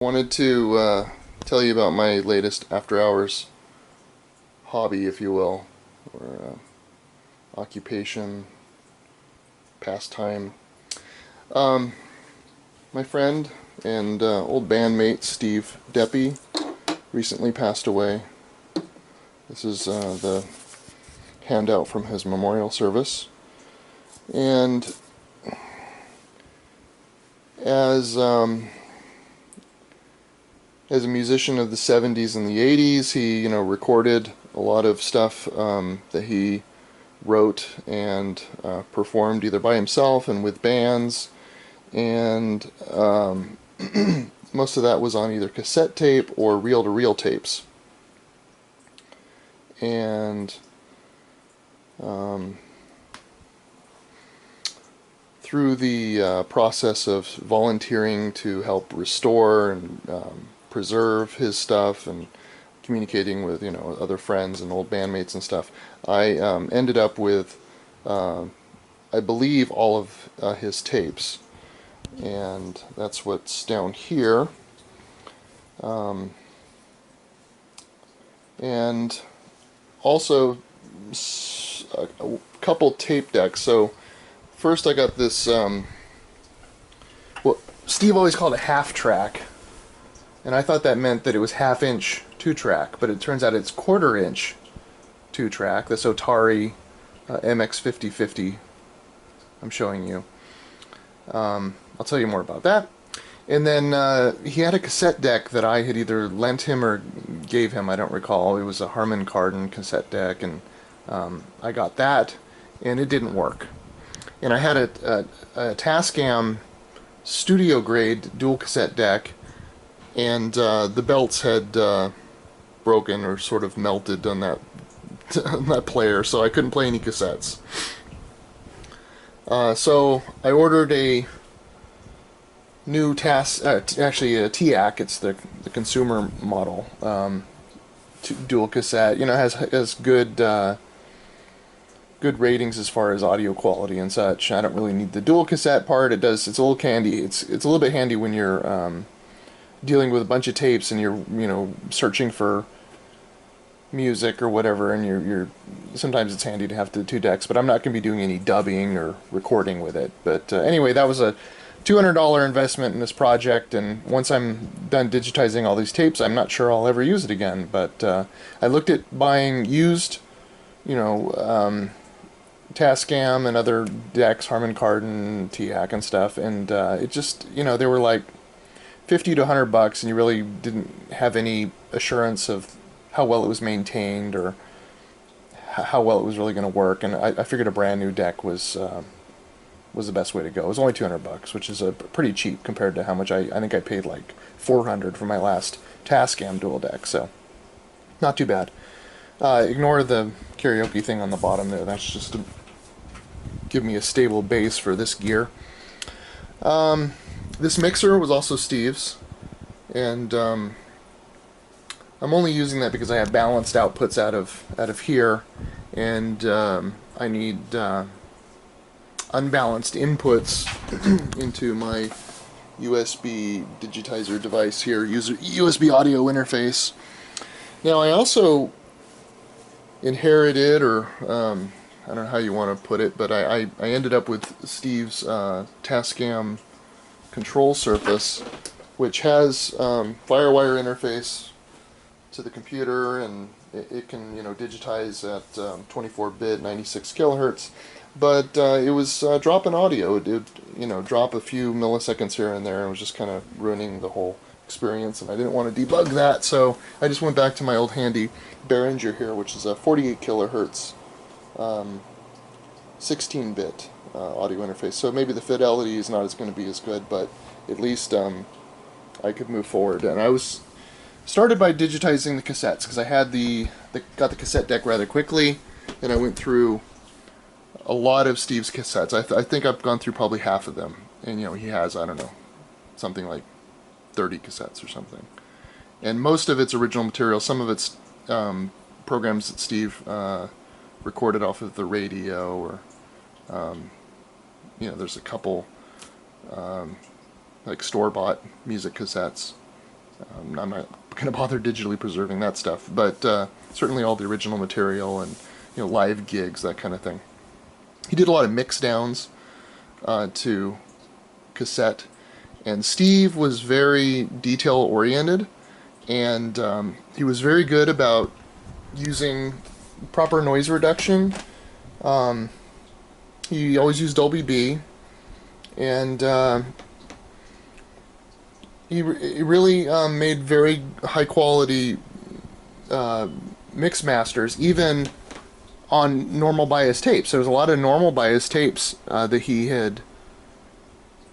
Wanted to tell you about my latest after-hours hobby, if you will, or occupation, pastime. My friend and old bandmate Steve Deppe recently passed away. This is the handout from his memorial service. And as a musician of the 70s and the 80s, he, recorded a lot of stuff that he wrote and performed either by himself and with bands, and most of that was on either cassette tape or reel-to-reel tapes. And through the process of volunteering to help restore and preserve his stuff and communicating with other friends and old bandmates and stuff, I ended up with I believe all of his tapes, and that's what's down here. And also a couple tape decks. So first I got this well, Steve always called it half track, and I thought that meant that it was half-inch 2-track, but it turns out it's quarter-inch 2-track. This OTARI MX5050 I'm showing you. I'll tell you more about that. And then he had a cassette deck that I had either lent him or gave him, I don't recall. It was a Harman Kardon cassette deck, and I got that, and it didn't work. And I had a Tascam studio-grade dual cassette deck, and the belts had broken or sort of melted on that on that player, so I couldn't play any cassettes. So I ordered a new actually a TEAC. It's the consumer model, dual cassette. Has good good ratings as far as audio quality and such. I don't really need the dual cassette part. It's a little handy. It's a little bit handy when you're dealing with a bunch of tapes and you're searching for music or whatever, and you're sometimes it's handy to have the two decks, but I'm not going to be doing any dubbing or recording with it. But anyway, that was a $200 investment in this project, and once I'm done digitizing all these tapes, I'm not sure I'll ever use it again. But I looked at buying used, Tascam and other decks, Harman Kardon, TEAC and stuff, and it just, they were like $50 to $100, and you really didn't have any assurance of how well it was maintained or how well it was really going to work. And I figured a brand new deck was the best way to go. It was only $200, which is pretty cheap compared to how much I think I paid, like $400 for my last Tascam dual deck. So not too bad. Ignore the karaoke thing on the bottom there. That's just to give me a stable base for this gear. This mixer was also Steve's, and I'm only using that because I have balanced outputs out of here, and I need unbalanced inputs into my USB digitizer device here, USB audio interface. Now I also inherited, or I don't know how you want to put it, but I ended up with Steve's Tascam control surface, which has FireWire interface to the computer, and it can digitize at 24-bit 96 kilohertz, but it was dropping audio. It did drop a few milliseconds here and there, and it was just kind of ruining the whole experience, and I didn't want to debug that, so I just went back to my old handy Behringer here, which is a 48 kilohertz 16-bit audio interface. So maybe the fidelity is not going to be as good, but at least I could move forward. And I was started by digitizing the cassettes because I had got the cassette deck rather quickly, and I went through a lot of Steve's cassettes. I think I've gone through probably half of them, and he has, I don't know, something like 30 cassettes or something. And most of it's original material. Some of it's programs that Steve recorded off of the radio, or there's a couple like store-bought music cassettes I'm not going to bother digitally preserving that stuff, but certainly all the original material and live gigs, that kind of thing. He did a lot of mix downs to cassette, and Steve was very detail oriented, and he was very good about using proper noise reduction. He always used Dolby B, and he really made very high quality mix masters, even on normal bias tapes. There was a lot of normal bias tapes that he had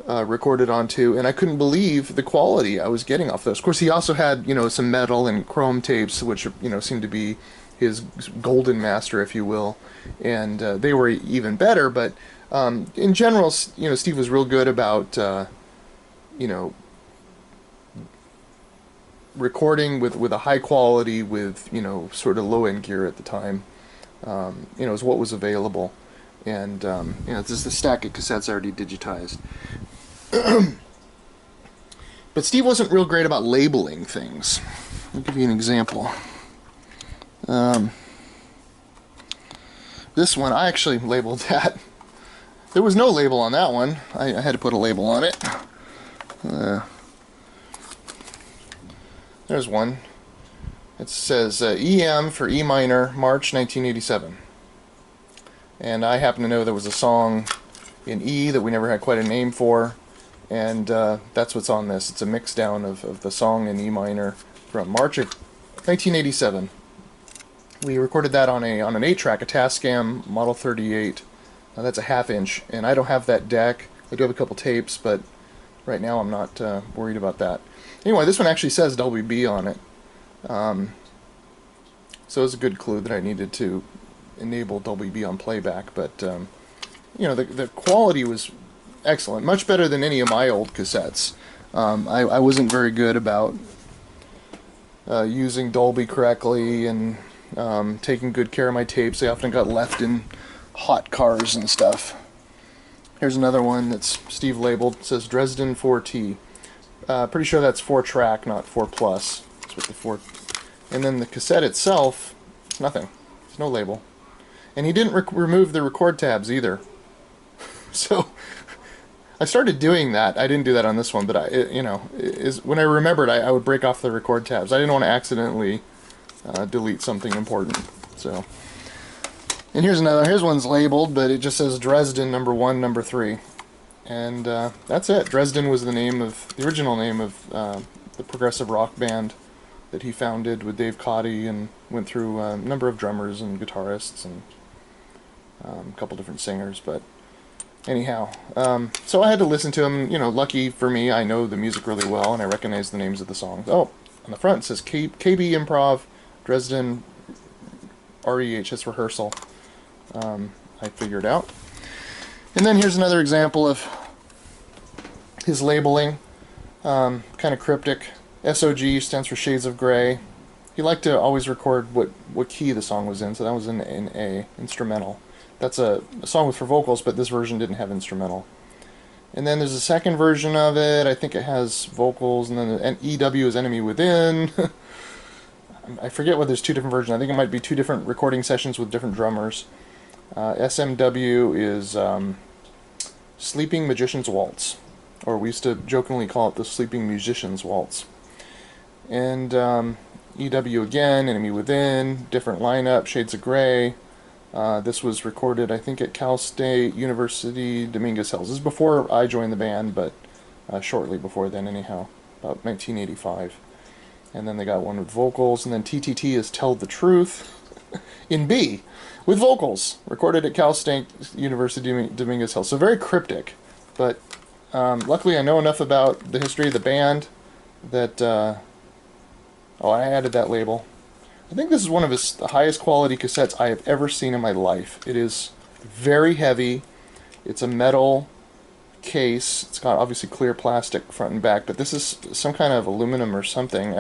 recorded onto, and I couldn't believe the quality I was getting off those. Of course, he also had some metal and chrome tapes, which seemed to be his golden master, if you will, and they were even better. But in general, Steve was real good about recording with a high quality, with sort of low end gear at the time. Is what was available, and this is a stack of cassettes already digitized. But Steve wasn't real great about labeling things. I'll give you an example. This one, I actually labeled that. There was no label on that one. I had to put a label on it. There's one. It says EM for E minor, March 1987. And I happen to know there was a song in E that we never had quite a name for, and that's what's on this. It's a mix down of the song in E minor from March of 1987. We recorded that on an 8-track, a Tascam Model 38. That's a half-inch, and I don't have that deck. I do have a couple tapes, but right now I'm not worried about that. Anyway, this one actually says WB on it. So it was a good clue that I needed to enable WB on playback, but the quality was excellent, much better than any of my old cassettes. I wasn't very good about using Dolby correctly and taking good care of my tapes. They often got left in hot cars and stuff. Here's another one that's Steve labeled. It says Dresden 4T. Pretty sure that's 4-track, not 4+. That's what the 4. And then the cassette itself, nothing. There's no label. And he didn't remove the record tabs either. So I started doing that. I didn't do that on this one, but when I remembered, I would break off the record tabs. I didn't want to accidentally delete something important. So, and here's another. Here's one's labeled, but it just says Dresden #1, #3, and that's it. Dresden was the original name of the progressive rock band that he founded with Dave Codde, and went through a number of drummers and guitarists and a couple different singers. But anyhow, so I had to listen to him. Lucky for me, I know the music really well, and I recognize the names of the songs. Oh, on the front it says KB Improv, Dresden REH, that's rehearsal. I figured out. And then here's another example of his labeling, kind of cryptic. SOG stands for Shades of Grey. He liked to always record what key the song was in, so that was in A, instrumental. That's a song for vocals, but this version didn't have instrumental. And then there's a second version of it. I think it has vocals, and then EW is Enemy Within. I forget whether there's two different versions. I think it might be two different recording sessions with different drummers. SMW is Sleeping Magician's Waltz, or we used to jokingly call it the Sleeping Musician's Waltz. And EW again, Enemy Within, different lineup, Shades of Grey. This was recorded, I think, at Cal State University Dominguez Hills. This is before I joined the band, but shortly before then anyhow, about 1985. And then they got one with vocals, and then TTT is Tell the Truth in B, with vocals, recorded at Cal State University Dominguez Hills. So very cryptic, but luckily I know enough about the history of the band that, I added that label. I think this is one of the highest quality cassettes I have ever seen in my life. It is very heavy. It's a metal case. It's got obviously clear plastic front and back, but this is some kind of aluminum or something.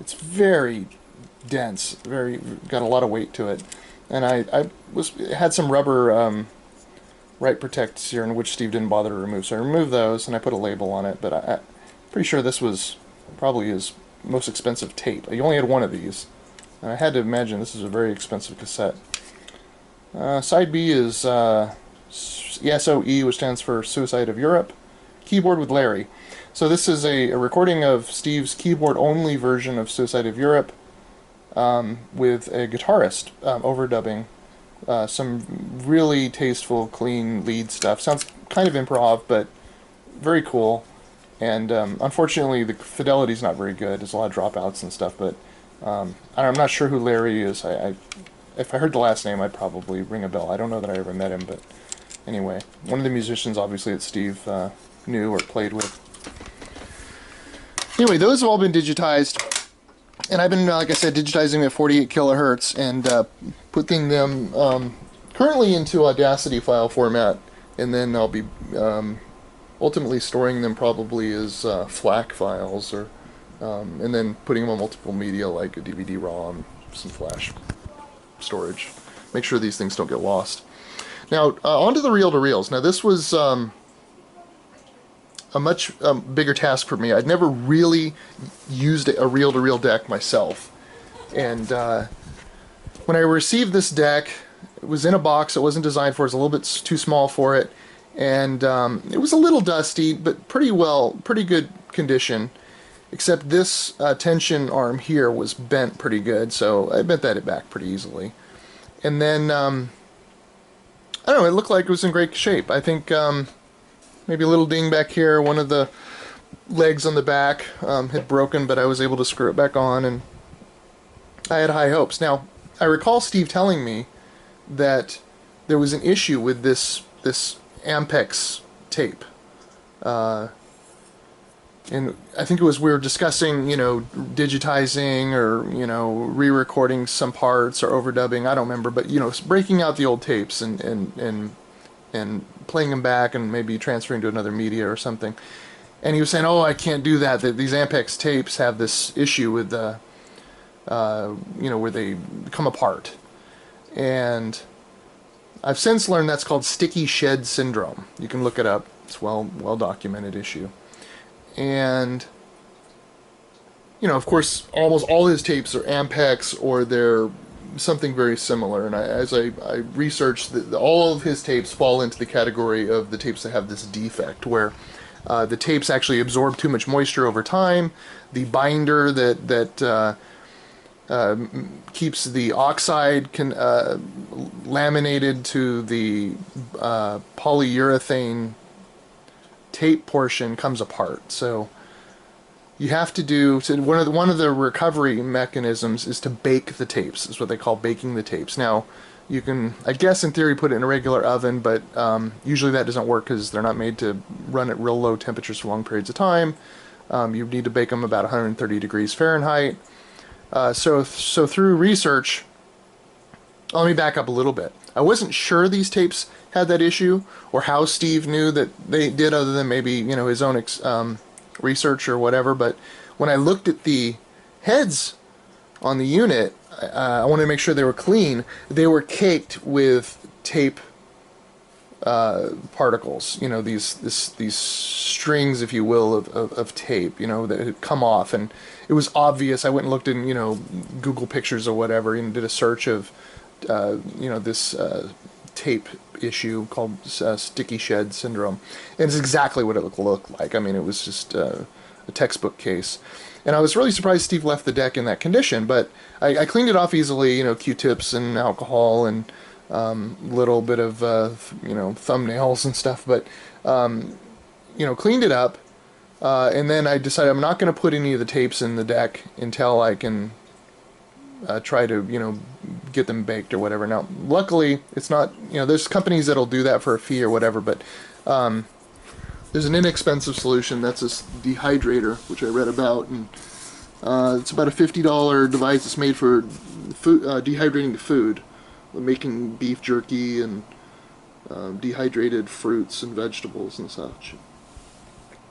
It's very dense. Got a lot of weight to it. And it had some rubber right protects here, in which Steve didn't bother to remove. So I removed those and I put a label on it. But I'm pretty sure this was probably his most expensive tape. You only had one of these. And I had to imagine this is a very expensive cassette. Side B is ESOE, which stands for Suicide of Europe. Keyboard with Larry. So this is a recording of Steve's keyboard-only version of Suicide of Europe with a guitarist overdubbing some really tasteful, clean lead stuff. Sounds kind of improv, but very cool. And unfortunately, the fidelity's not very good. There's a lot of dropouts and stuff, but I'm not sure who Larry is. If I heard the last name, I'd probably ring a bell. I don't know that I ever met him, but anyway, one of the musicians, obviously, that Steve knew or played with. Anyway, those have all been digitized, and I've been, like I said, digitizing at 48 kilohertz and putting them currently into Audacity file format, and then I'll be ultimately storing them probably as FLAC files, or and then putting them on multiple media like a DVD-ROM, some flash storage. Make sure these things don't get lost. Now, onto the reel-to-reels. Now, this was a much bigger task for me. I'd never really used a reel-to-reel deck myself. And when I received this deck, it was in a box. It wasn't designed for it. It was a little bit too small for it. And it was a little dusty, but pretty good condition. Except this tension arm here was bent pretty good, so I bent that back pretty easily. And then, I don't know, it looked like it was in great shape. I think maybe a little ding back here. One of the legs on the back had broken, but I was able to screw it back on, and I had high hopes. Now, I recall Steve telling me that there was an issue with this AMPEX tape. And I think it was, we were discussing, digitizing or, re-recording some parts or overdubbing, I don't remember, but, breaking out the old tapes and playing them back and maybe transferring to another media or something. And he was saying, oh, I can't do that. These AMPEX tapes have this issue with the, where they come apart. And I've since learned that's called sticky shed syndrome. You can look it up. It's a well documented issue. And, of course, almost all his tapes are AMPEX or they're something very similar. And as I researched, all of his tapes fall into the category of the tapes that have this defect, where the tapes actually absorb too much moisture over time. The binder that keeps the oxide laminated to the polyurethane tape portion comes apart. So you have to do, one of the recovery mechanisms is to bake the tapes. Is what they call baking the tapes. Now, you can, I guess in theory, put it in a regular oven, but usually that doesn't work because they're not made to run at real low temperatures for long periods of time. You need to bake them about 130 degrees Fahrenheit. So through research, let me back up a little bit. I wasn't sure these tapes had that issue, or how Steve knew that they did, other than maybe his own research or whatever. But when I looked at the heads on the unit, I wanted to make sure they were clean. They were caked with tape particles. These strings, if you will, of tape. That had come off, and it was obvious. I went and looked in Google Pictures or whatever, and did a search of this tape issue called sticky shed syndrome, and it's exactly what it looked like. I mean, it was just a textbook case, and I was really surprised Steve left the deck in that condition. But I cleaned it off easily, Q-tips and alcohol and little bit of thumbnails and stuff, but cleaned it up, and then I decided I'm not going to put any of the tapes in the deck until I can try to get them baked or whatever. Now, luckily, it's not, there's companies that'll do that for a fee or whatever, but there's an inexpensive solution. That's this dehydrator, which I read about, and it's about a $50 device. It's made for food, dehydrating the food, making beef jerky and dehydrated fruits and vegetables and such.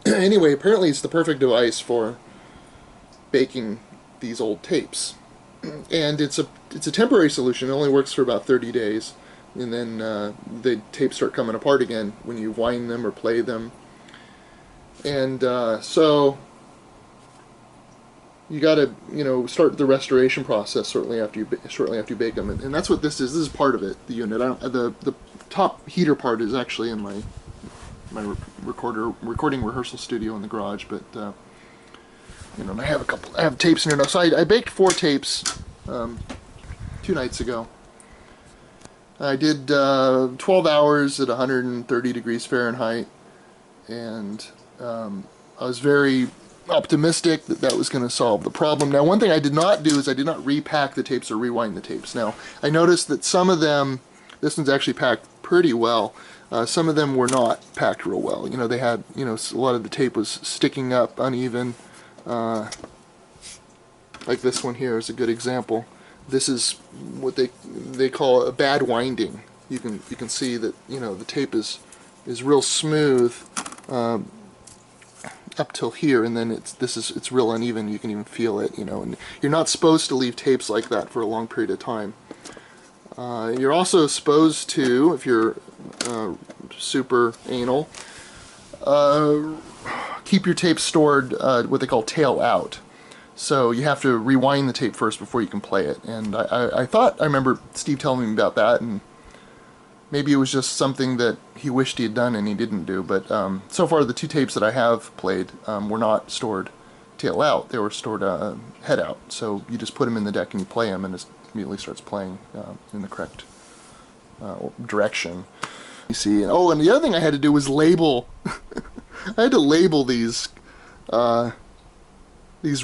Anyway, apparently it's the perfect device for baking these old tapes. And it's a temporary solution. It only works for about 30 days, and then the tapes start coming apart again when you wind them or play them. And so you got to, you know, start the restoration process shortly after you bake them, and that's what this is. This is part of it. The unit. The top heater part is actually in my recording rehearsal studio in the garage, but you know, I have tapes in here now. So I baked 4 tapes 2 nights ago. I did 12 hours at 130 degrees Fahrenheit, and I was very optimistic that that was going to solve the problem. Now, one thing I did not do is I did not repack the tapes or rewind the tapes. Now, I noticed that some of them, this one's actually packed pretty well. Some of them were not packed real well. You know, they had, you know, a lot of the tape was sticking up uneven. Like this one here is a good example. This is what they call a bad winding. You can see that, you know, the tape is real smooth up till here, and then it's real uneven. You can even feel it, you know. And you're not supposed to leave tapes like that for a long period of time. You're also supposed to, if you're super anal, keep your tape stored what they call tail out. So you have to rewind the tape first before you can play it. And I thought I remember Steve telling me about that, and maybe it was just something that he wished he had done and he didn't do. But so far the 2 tapes that I have played were not stored tail out. They were stored head out. So you just put them in the deck and you play them, and it immediately starts playing in the correct direction. You see. Oh, and the other thing I had to do was label. I had to label these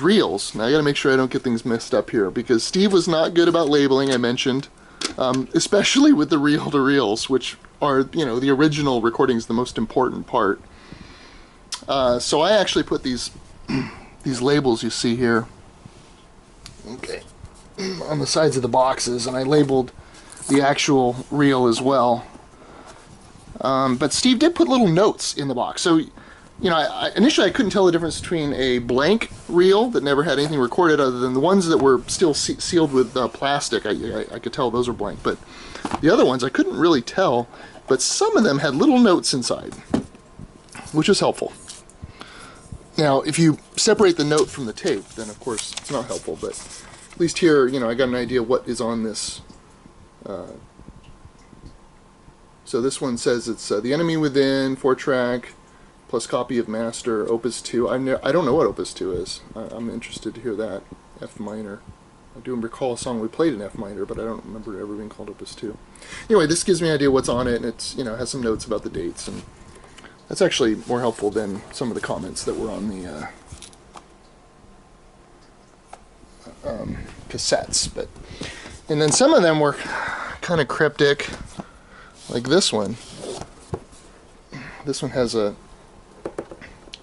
reels. Now I got to make sure I don't get things messed up here, because Steve was not good about labeling. I mentioned, especially with the reel-to-reels, which are, you know, the original recordings, the most important part. So I actually put these labels you see here, okay, on the sides of the boxes, and I labeled the actual reel as well. But Steve did put little notes in the box. So, you know, initially I couldn't tell the difference between a blank reel that never had anything recorded other than the ones that were still sealed with plastic. I could tell those were blank, but the other ones I couldn't really tell, but some of them had little notes inside, which was helpful. Now, if you separate the note from the tape, then of course it's not helpful, but at least here, you know, I got an idea what is on this. So this one says it's The Enemy Within, 4-track, plus copy of master, opus 2. I don't know what opus 2 is. I'm interested to hear that. F minor. I do recall a song we played in F minor, but I don't remember it ever being called opus 2. Anyway, this gives me an idea what's on it, and it's, you know, has some notes about the dates, and that's actually more helpful than some of the comments that were on the cassettes. But and then some of them were kind of cryptic, like this one. This one has the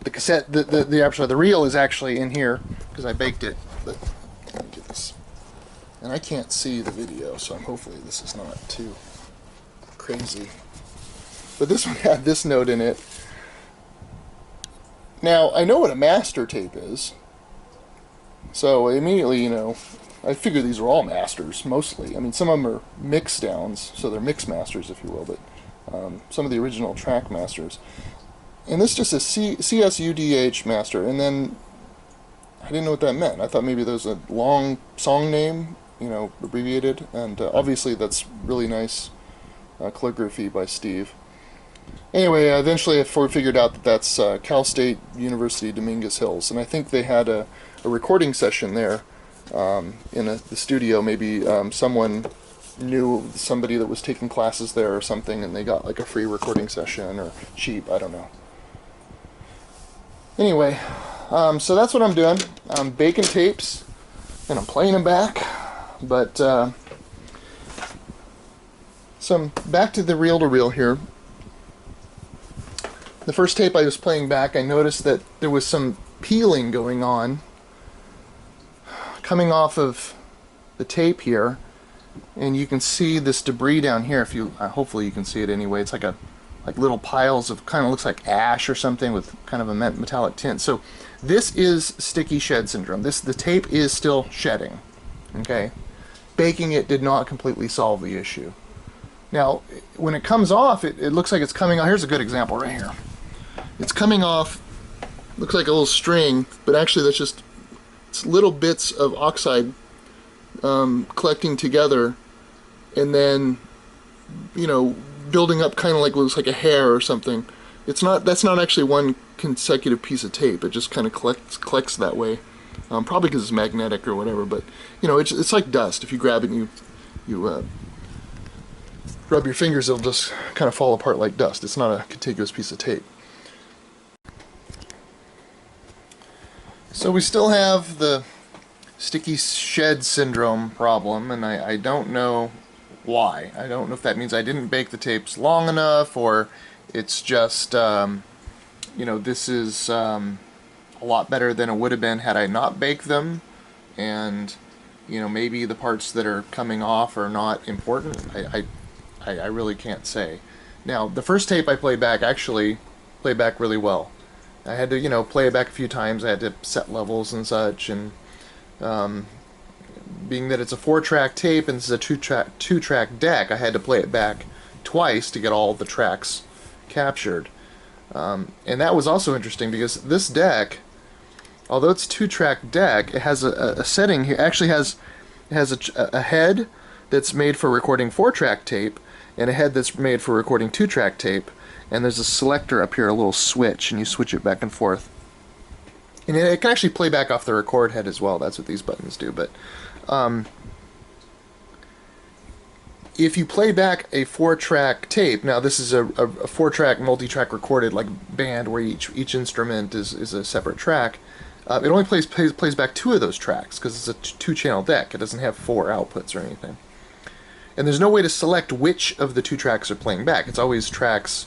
cassette, the reel is actually in here because I baked it. But let me get this, and I can't see the video, so hopefully this is not too crazy. But this one had this note in it. Now I know what a master tape is, so immediately, you know, I figure these are all masters mostly. I mean, some of them are mix downs, so they're mix masters, if you will, but some of the original track masters. And this just says CSUDH master, and then I didn't know what that meant. I thought maybe there was a long song name, you know, abbreviated, and obviously that's really nice calligraphy by Steve. Anyway, eventually I figured out that that's Cal State University Dominguez Hills, and I think they had a recording session there in the studio. Maybe someone knew somebody that was taking classes there or something, and they got like a free recording session, or cheap, I don't know. Anyway, so that's what I'm doing. I'm baking tapes and I'm playing them back, but back to the reel-to-reel here. The first tape I was playing back, I noticed that there was some peeling going on coming off of the tape here, and you can see this debris down here. If you hopefully you can see it anyway. It's like little piles of, kind of looks like ash or something with kind of a metallic tint. So this is sticky shed syndrome. The tape is still shedding. Okay, baking it did not completely solve the issue. Now, when it comes off, it looks like it's coming off. Here's a good example right here. It's coming off, looks like a little string, but actually that's just it's little bits of oxide collecting together, and then, you know, building up kind of like looks like a hair or something. It's not, that's not actually one consecutive piece of tape. It just kind of collects that way. Probably because it's magnetic or whatever, but you know, it's like dust. If you grab it and you rub your fingers, it'll just kind of fall apart like dust. It's not a contiguous piece of tape. So we still have the sticky shed syndrome problem, and I don't know why. I don't know if that means I didn't bake the tapes long enough, or it's just, you know, this is a lot better than it would have been had I not baked them, and, you know, maybe the parts that are coming off are not important. I really can't say. Now, the first tape I played back actually played back really well. I had to, you know, play it back a few times. I had to set levels and such, and being that it's a 4-track tape and this is a two-track deck, I had to play it back twice to get all the tracks captured. And that was also interesting because this deck, although it's a 2-track deck, it has a setting here. Actually has a head that's made for recording 4-track tape and a head that's made for recording 2-track tape. And there's a selector up here, a little switch, and you switch it back and forth. And it can actually play back off the record head as well. That's what these buttons do. But if you play back a 4-track tape, now this is a 4-track multi-track recorded like band where each instrument is a separate track. It only plays back 2 of those tracks because it's a 2-channel deck. It doesn't have 4 outputs or anything. And there's no way to select which of the 2 tracks are playing back. It's always tracks.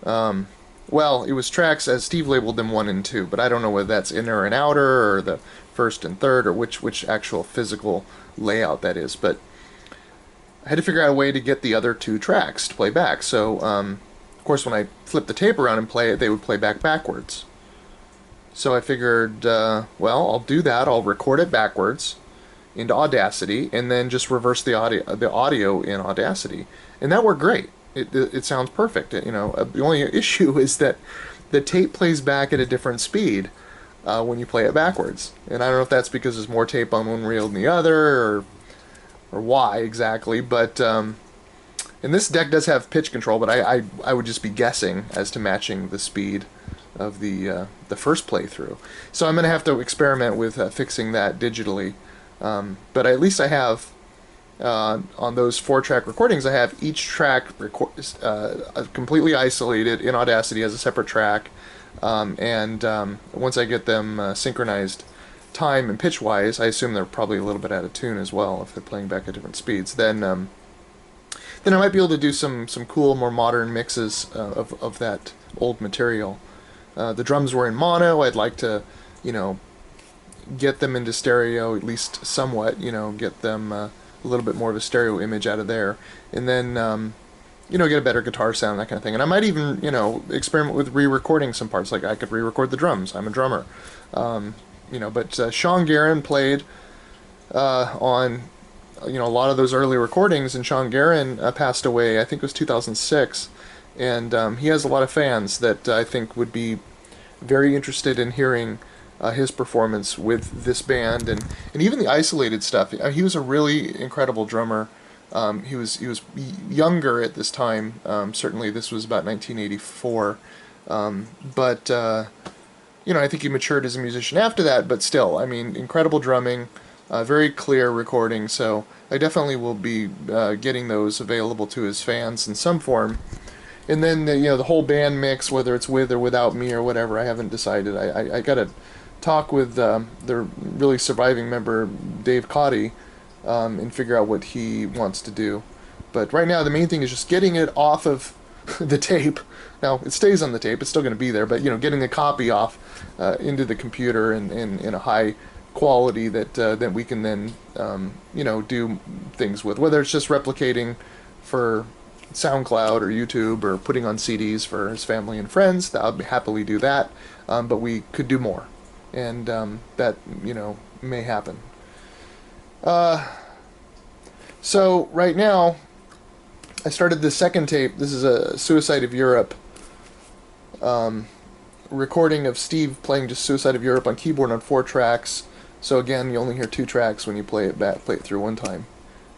Well, it was tracks as Steve labeled them 1 and 2, but I don't know whether that's inner and outer or the first and third or which actual physical layout that is. But I had to figure out a way to get the other 2 tracks to play back. So, of course, when I flip the tape around and play it, they would play back backwards. So I figured, well, I'll do that. I'll record it backwards into Audacity and then just reverse the audio in Audacity, and that worked great. It sounds perfect. You know, the only issue is that the tape plays back at a different speed when you play it backwards, and I don't know if that's because there's more tape on one reel than the other, or why exactly. But and this deck does have pitch control, but I would just be guessing as to matching the speed of the first playthrough. So I'm going to have to experiment with fixing that digitally. But at least I have, on those 4-track recordings, I have each track completely isolated in Audacity as a separate track, and once I get them synchronized time and pitch-wise, I assume they're probably a little bit out of tune as well if they're playing back at different speeds, then I might be able to do some cool, more modern mixes of that old material. The drums were in mono. I'd like to, you know, get them into stereo, at least somewhat, you know, get them a little bit more of a stereo image out of there, and then, you know, get a better guitar sound, that kind of thing. And I might even, you know, experiment with re-recording some parts, like I could re-record the drums. I'm a drummer. You know, but Shaun Guerin played on, you know, a lot of those early recordings, and Shaun Guerin passed away, I think it was 2006, and he has a lot of fans that I think would be very interested in hearing his performance with this band, and even the isolated stuff. He was a really incredible drummer. He was younger at this time. Certainly, this was about 1984. But you know, I think he matured as a musician after that. But still, I mean, incredible drumming, very clear recording. So I definitely will be getting those available to his fans in some form. And then you know, the whole band mix, whether it's with or without me or whatever, I haven't decided. I got to talk with the really surviving member, Dave Codde, and figure out what he wants to do. But right now the main thing is just getting it off of the tape. Now it stays on the tape, it's still going to be there, but you know, getting a copy off into the computer and in a high quality that we can then you know, do things with, whether it's just replicating for SoundCloud or YouTube or putting on CDs for his family and friends. I'll happily do that, but we could do more, and that, you know, may happen. So right now I started the second tape. This is a Suicide of Europe recording of Steve playing just Suicide of Europe on keyboard on 4 tracks So again, you only hear 2 tracks when you play it through one time,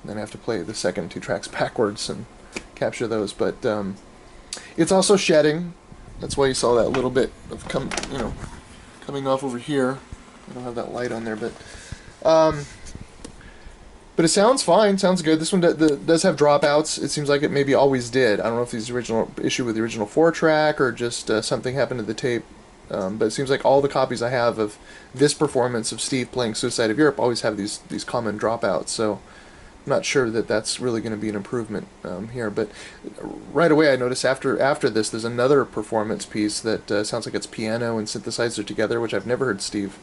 and then have to play the second 2 tracks backwards and capture those. But it's also shedding. That's why you saw that little bit of coming off over here. I don't have that light on there, but it sounds fine. Sounds good. This one does have dropouts. It seems like it maybe always did. I don't know if there's original issue with the original 4-track or just something happened to the tape. But it seems like all the copies I have of this performance of Steve playing Suicide of Europe always have these common dropouts. So I'm not sure that that's really going to be an improvement here. But right away I noticed after this there's another performance piece that sounds like it's piano and synthesizer together, which I've never heard Steve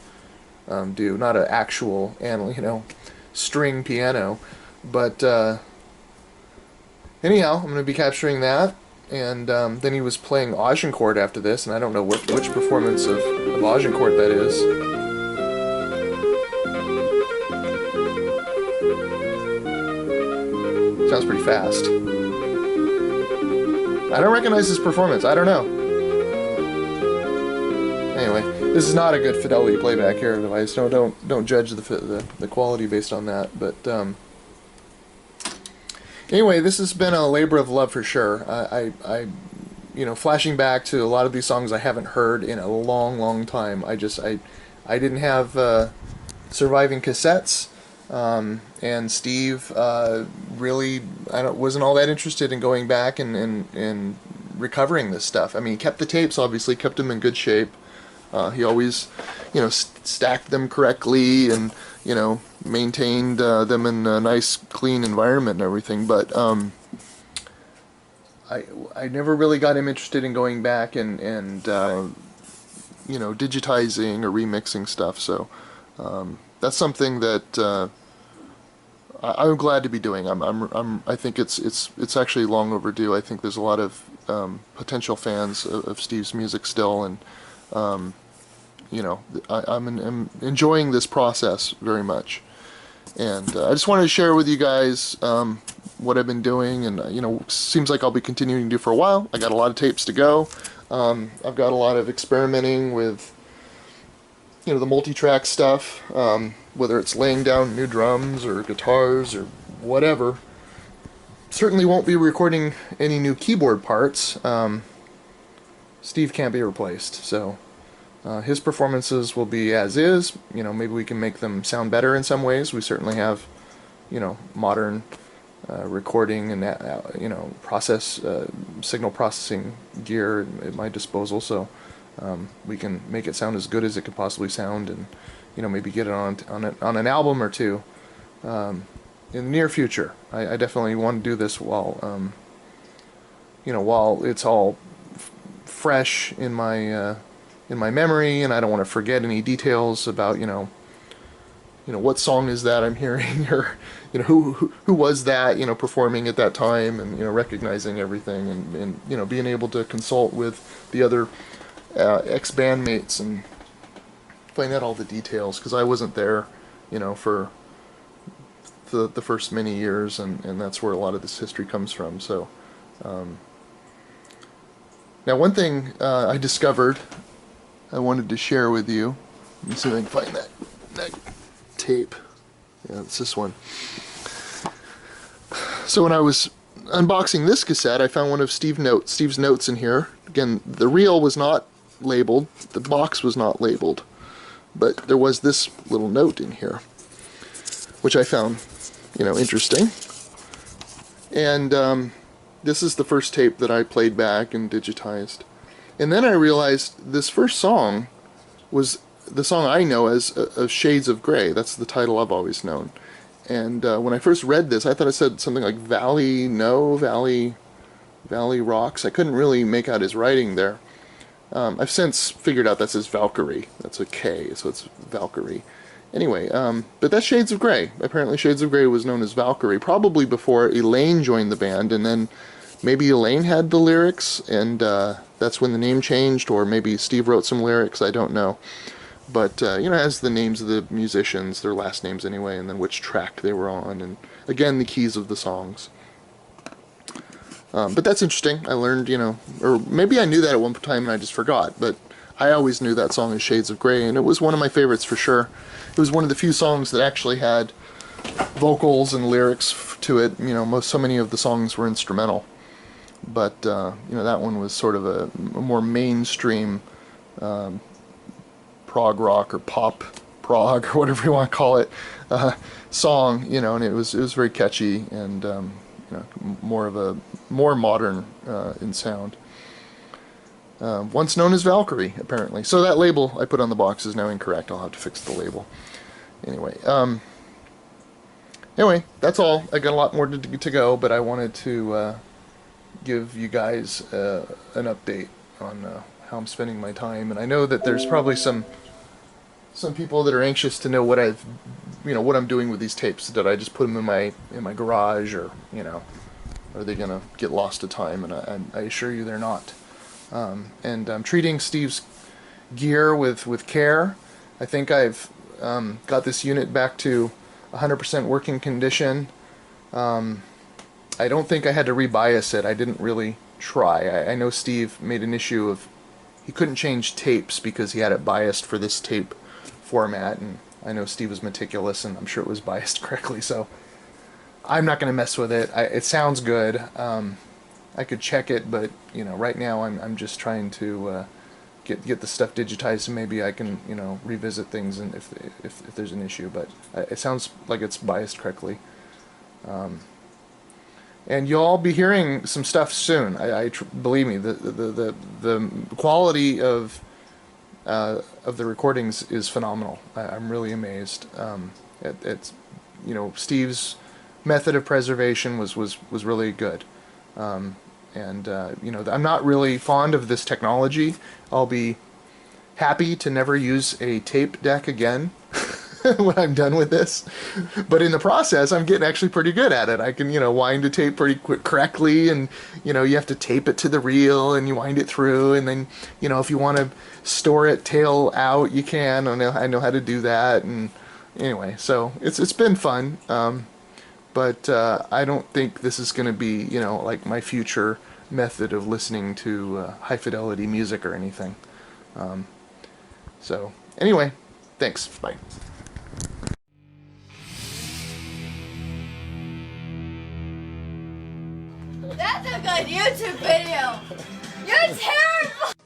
do. Not an actual string piano, but anyhow, I'm going to be capturing that. And then he was playing Agincourt after this, and I don't know which performance of Agincourt that is. Sounds pretty fast. I don't recognize his performance. I don't know. Anyway, this is not a good fidelity playback here device. So don't judge the quality based on that. But anyway, this has been a labor of love for sure. I flashing back to a lot of these songs I haven't heard in a long time. I didn't have surviving cassettes, and Steve really wasn't all that interested in going back and recovering this stuff. I mean, he kept the tapes, obviously, kept them in good shape. He always, stacked them correctly and, maintained them in a nice, clean environment and everything. But I never really got him interested in going back and digitizing or remixing stuff. So that's something that I'm glad to be doing. I think it's actually long overdue. I think there's a lot of potential fans of Steve's music still, and I'm enjoying this process very much. And I just wanted to share with you guys what I've been doing, and seems like I'll be continuing to do for a while. I got a lot of tapes to go. I've got a lot of experimenting with the multi-track stuff, whether it's laying down new drums or guitars or whatever. Certainly won't be recording any new keyboard parts. Steve can't be replaced, so his performances will be as is. Maybe we can make them sound better in some ways. We certainly have modern recording and signal processing gear at my disposal, so we can make it sound as good as it could possibly sound, and maybe get it on an album or two in the near future. I definitely want to do this while while it's all fresh in my memory, and I don't want to forget any details about what song is that I'm hearing, or who was that performing at that time, and recognizing everything, and being able to consult with the other ex-bandmates and find out all the details, because I wasn't there for the first many years, and that's where a lot of this history comes from. So now, one thing I discovered I wanted to share with you. Let me see if I can find that tape. Yeah, it's this one. So when I was unboxing this cassette, I found one of Steve's notes in here. Again, the reel was not labeled, the box was not labeled, but there was this little note in here, which I found, interesting. And this is the first tape that I played back and digitized. And then I realized this first song was the song I know as Shades of Grey. That's the title I've always known. And when I first read this, I thought it said something like Valley Rocks. I couldn't really make out his writing there. I've since figured out that says Valkyrie. That's a K, so it's Valkyrie. Anyway, but that's Shades of Grey. Apparently Shades of Grey was known as Valkyrie, probably before Elaine joined the band, and then maybe Elaine had the lyrics, and that's when the name changed, or maybe Steve wrote some lyrics, I don't know. But, it has the names of the musicians, their last names anyway, and then which track they were on, and again, the keys of the songs. But that's interesting. I learned, or maybe I knew that at one time and I just forgot, but I always knew that song as Shades of Grey, and it was one of my favorites for sure. It was one of the few songs that actually had vocals and lyrics to it. You know, so many of the songs were instrumental, but you know, that one was sort of a more mainstream prog rock or pop prog or whatever you want to call it song. You know, and it was very catchy and you know, more modern in sound. Once known as Valkyrie, apparently. So that label I put on the box is now incorrect. I'll have to fix the label. Anyway, that's all. I got a lot more to go, but I wanted to give you guys an update on how I'm spending my time. And I know that there's probably some people that are anxious to know what what I'm doing with these tapes. Did I just put them in my garage, or you know, are they gonna get lost to time? And I assure you they're not. And I'm treating Steve's gear with care. I think I've got this unit back to 100% working condition. I don't think I had to rebias it. I didn't really try. I know Steve made an issue of he couldn't change tapes because he had it biased for this tape format, and I know Steve was meticulous, and I'm sure it was biased correctly, so I'm not going to mess with it. It sounds good. I could check it, but you know, right now I'm just trying to get the stuff digitized, and maybe I can, you know, revisit things and if there's an issue. But it sounds like it's biased correctly. And you'll all be hearing some stuff soon. Believe me, the quality of the recordings is phenomenal. I'm really amazed. It's you know, Steve's method of preservation was really good. And you know, I'm not really fond of this technology. I'll be happy to never use a tape deck again when I'm done with this. But in the process, I'm getting actually pretty good at it. I can, you know, wind a tape pretty correctly, and you know, you have to tape it to the reel and you wind it through, and then, you know, if you want to store it tail out, you can. I know how to do that. And anyway, so it's been fun. But I don't think this is going to be, you know, like my future method of listening to high fidelity music or anything. So anyway, thanks. Bye. That's a good YouTube video. You're terrible.